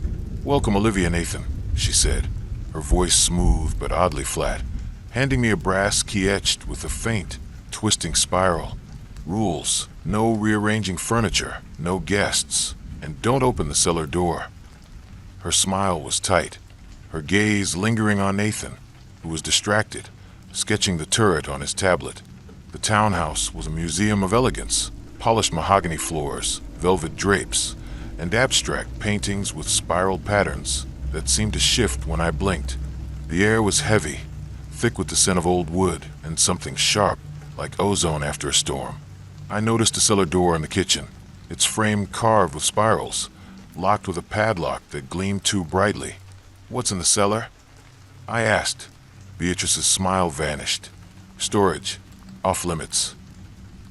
"Welcome, Olivia Nathan," she said, her voice smooth but oddly flat, handing me a brass key etched with a faint, twisting spiral. Rules: no rearranging furniture, no guests, and don't open the cellar door. Her smile was tight, her gaze lingering on Nathan, who was distracted, sketching the turret on his tablet. The townhouse was a museum of elegance: polished mahogany floors, velvet drapes, and abstract paintings with spiral patterns that seemed to shift when I blinked. The air was heavy, thick with the scent of old wood and something sharp, like ozone after a storm. I noticed a cellar door in the kitchen, its frame carved with spirals, locked with a padlock that gleamed too brightly. "What's in the cellar?" I asked. Beatrice's smile vanished. "Storage. Off limits."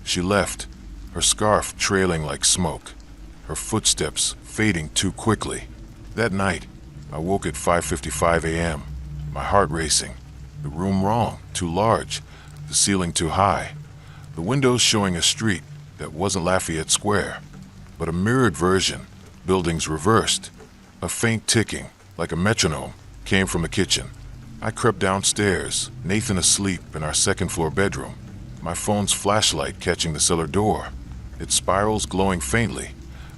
She left, her scarf trailing like smoke, her footsteps fading too quickly. That night, I woke at 5:55 a.m., my heart racing. The room wrong, too large, the ceiling too high, the windows showing a street that wasn't Lafayette Square, but a mirrored version, buildings reversed. A faint ticking, like a metronome, came from the kitchen. I crept downstairs, Nathan asleep in our second-floor bedroom, my phone's flashlight catching the cellar door, its spirals glowing faintly,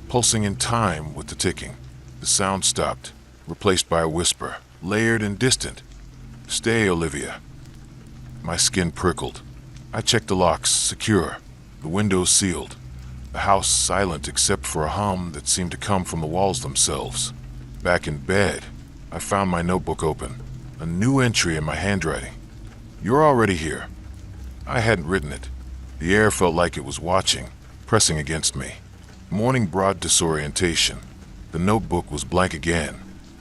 pulsing in time with the ticking. The sound stopped, replaced by a whisper, layered and distant. "Stay, Olivia." My skin prickled. I checked the locks, secure, the windows sealed, the house silent except for a hum that seemed to come from the walls themselves. Back in bed, I found my notebook open, a new entry in my handwriting. "You're already here." I hadn't written it. The air felt like it was watching, pressing against me. Morning brought disorientation. The notebook was blank again,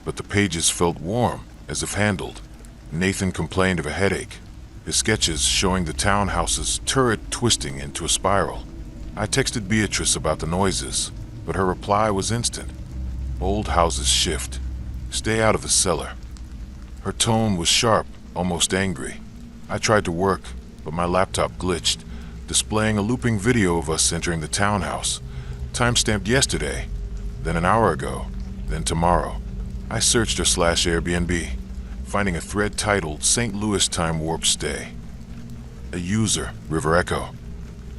but the pages felt warm, as if handled. Nathan complained of a headache, his sketches showing the townhouse's turret twisting into a spiral. I texted Beatrice about the noises, but her reply was instant. "Old houses shift. Stay out of the cellar." Her tone was sharp, almost angry. I tried to work, but my laptop glitched, displaying a looping video of us entering the townhouse, time-stamped yesterday, then an hour ago, then tomorrow. I searched her/Airbnb, finding a thread titled "St. Louis Time Warp Stay." A user, River Echo,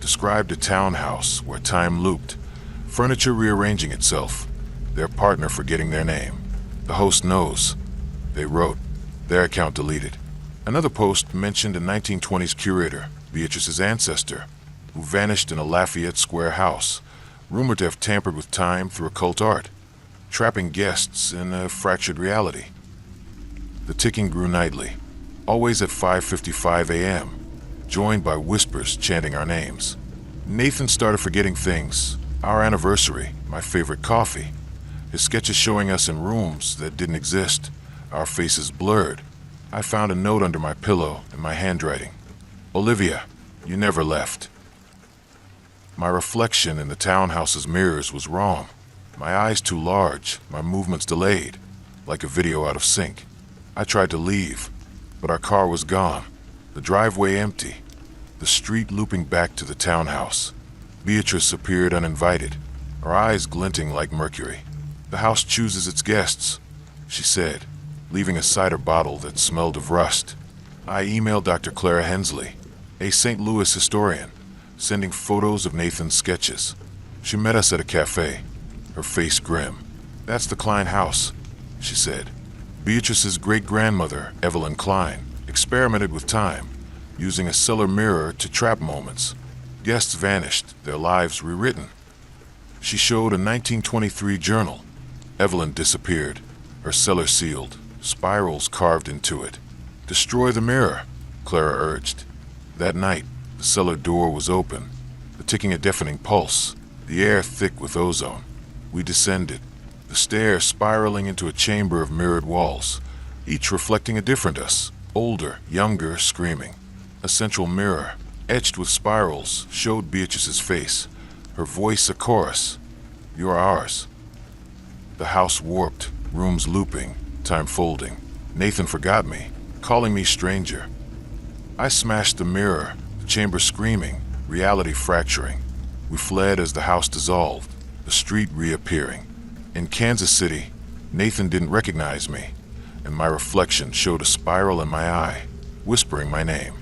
described a townhouse where time looped, furniture rearranging itself, their partner forgetting their name. "The host knows," they wrote, their account deleted. Another post mentioned a 1920s curator, Beatrice's ancestor, who vanished in a Lafayette Square house, rumored to have tampered with time through occult art, trapping guests in a fractured reality. The ticking grew nightly, always at 5:55 a.m., joined by whispers chanting our names. Nathan started forgetting things: our anniversary, my favorite coffee, his sketches showing us in rooms that didn't exist, our faces blurred. I found a note under my pillow in my handwriting. "Olivia, you never left." My reflection in the townhouse's mirrors was wrong. My eyes too large, my movements delayed, like a video out of sync. I tried to leave, but our car was gone, the driveway empty, the street looping back to the townhouse. Beatrice appeared uninvited, her eyes glinting like mercury. "The house chooses its guests," she said, leaving a cider bottle that smelled of rust. I emailed Dr. Clara Hensley, a St. Louis historian, sending photos of Nathan's sketches. She met us at a cafe, her face grim. "That's the Klein house," she said. Beatrice's great-grandmother, Evelyn Klein, experimented with time, using a cellar mirror to trap moments. Guests vanished, their lives rewritten. She showed a 1923 journal. Evelyn disappeared, her cellar sealed, spirals carved into it. "Destroy the mirror," Clara urged. That night, the cellar door was open, the ticking a deafening pulse, the air thick with ozone. We descended, the stairs spiraling into a chamber of mirrored walls, each reflecting a different us, older, younger, screaming. A central mirror, etched with spirals, showed Beatrice's face, her voice a chorus. "You're ours." The house warped, rooms looping, time folding. Nathan forgot me, calling me stranger. I smashed the mirror, the chamber screaming, reality fracturing. We fled as the house dissolved, the street reappearing. In Kansas City, Nathan didn't recognize me, and my reflection showed a spiral in my eye, whispering my name.